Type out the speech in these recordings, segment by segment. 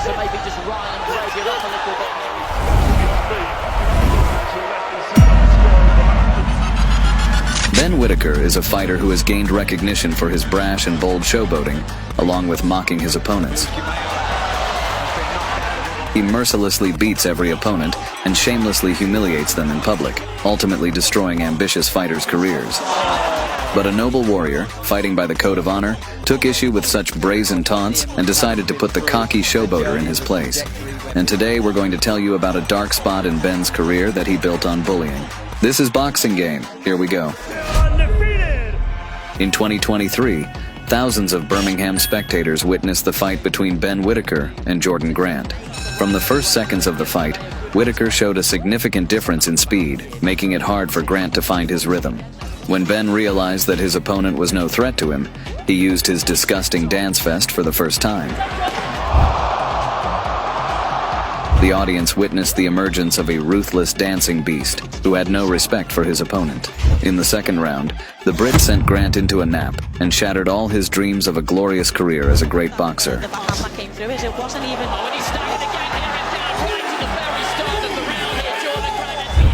so maybe just Ryan and break it up a little bit. Ben Whittaker is a fighter who has gained recognition for his brash and bold showboating, along with mocking his opponents. He mercilessly beats every opponent and shamelessly humiliates them in public, ultimately destroying ambitious fighters' careers. But a noble warrior, fighting by the code of honor, took issue with such brazen taunts and decided to put the cocky showboater in his place. And today we're going to tell you about a dark spot in Ben's career that he built on bullying. This is Boxing Game. Here we go. In 2023, thousands of Birmingham spectators witnessed the fight between Ben Whittaker and Jordan Grant. From the first seconds of the fight, Whittaker showed a significant difference in speed, making it hard for Grant to find his rhythm. When Ben realized that his opponent was no threat to him, he used his disgusting dance fest for the first time. The audience witnessed the emergence of a ruthless dancing beast who had no respect for his opponent. In the second round, the Brit sent Grant into a nap and shattered all his dreams of a glorious career as a great boxer.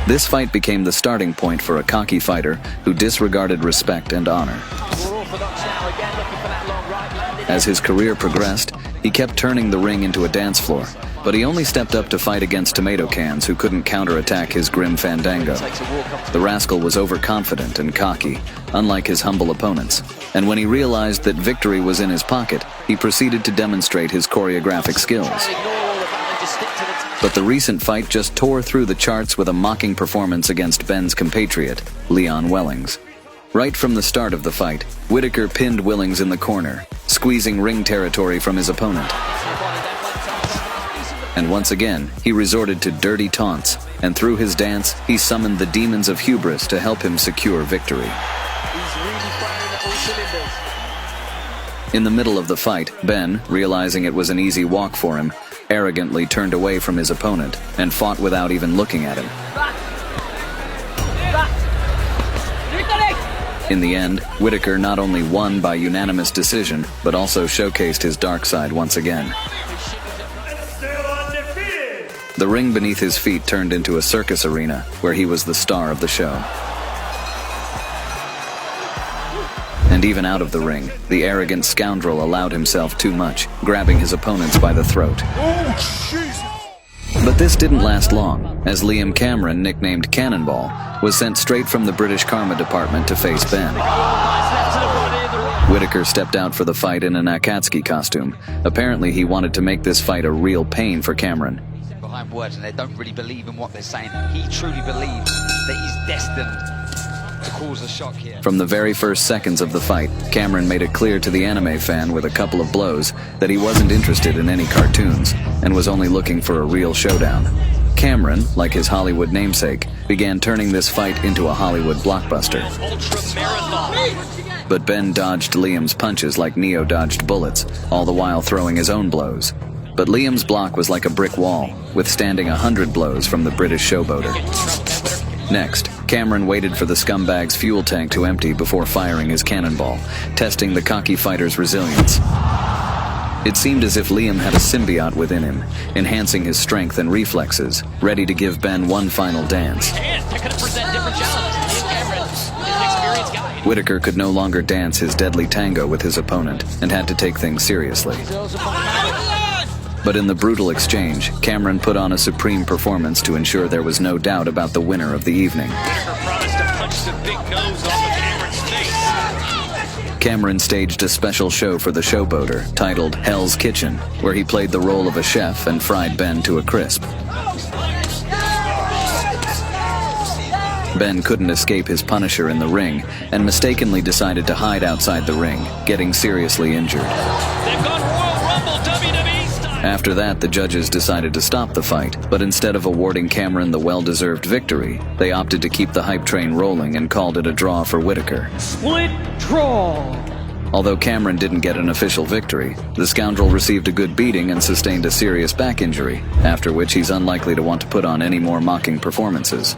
This fight became the starting point for a cocky fighter who disregarded respect and honor. As his career progressed, he kept turning the ring into a dance floor, but he only stepped up to fight against tomato cans who couldn't counterattack his grim fandango. The rascal was overconfident and cocky, unlike his humble opponents, and when he realized that victory was in his pocket, he proceeded to demonstrate his choreographic skills. But the recent fight just tore through the charts with a mocking performance against Ben's compatriot, Leon Wellings. Right from the start of the fight, Whittaker pinned Wellings in the corner, squeezing ring territory from his opponent. And once again, he resorted to dirty taunts, and through his dance, he summoned the demons of hubris to help him secure victory. In the middle of the fight, Ben, realizing it was an easy walk for him, arrogantly turned away from his opponent and fought without even looking at him. In the end, Whittaker not only won by unanimous decision, but also showcased his dark side once again. The ring beneath his feet turned into a circus arena, where he was the star of the show. And even out of the ring, the arrogant scoundrel allowed himself too much, grabbing his opponents by the throat. But this didn't last long, as Liam Cameron, nicknamed Cannonball, was sent straight from the British Karma Department to face Ben. Whittaker stepped out for the fight in an Akatsuki costume. Apparently he wanted to make this fight a real pain for Cameron. Behind words, and they don't really believe in what they're saying. He truly believes that he's destined to cause a shock here. From the very first seconds of the fight, Cameron made it clear to the anime fan with a couple of blows that he wasn't interested in any cartoons and was only looking for a real showdown. Cameron, like his Hollywood namesake, began turning this fight into a Hollywood blockbuster. But Ben dodged Liam's punches like Neo dodged bullets, all the while throwing his own blows. But Liam's block was like a brick wall, withstanding 100 blows from the British showboater. Next, Cameron waited for the scumbag's fuel tank to empty before firing his cannonball, testing the cocky fighter's resilience. It seemed as if Liam had a symbiote within him, enhancing his strength and reflexes, ready to give Ben one final dance. Whittaker could no longer dance his deadly tango with his opponent and had to take things seriously. But in the brutal exchange, Cameron put on a supreme performance to ensure there was no doubt about the winner of the evening. Cameron staged a special show for the showboater titled Hell's Kitchen, where he played the role of a chef and fried Ben to a crisp. Ben couldn't escape his punisher in the ring and mistakenly decided to hide outside the ring, getting seriously injured. After that, the judges decided to stop the fight, but instead of awarding Cameron the well-deserved victory, they opted to keep the hype train rolling and called it a draw for Whittaker. Split draw! Although Cameron didn't get an official victory, the scoundrel received a good beating and sustained a serious back injury, after which he's unlikely to want to put on any more mocking performances.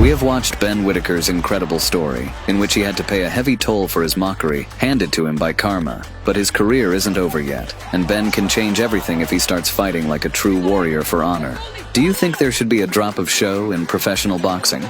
We have watched Ben Whitaker's incredible story, in which he had to pay a heavy toll for his mockery, handed to him by karma. But his career isn't over yet, and Ben can change everything if he starts fighting like a true warrior for honor. Do you think there should be a drop of show in professional boxing?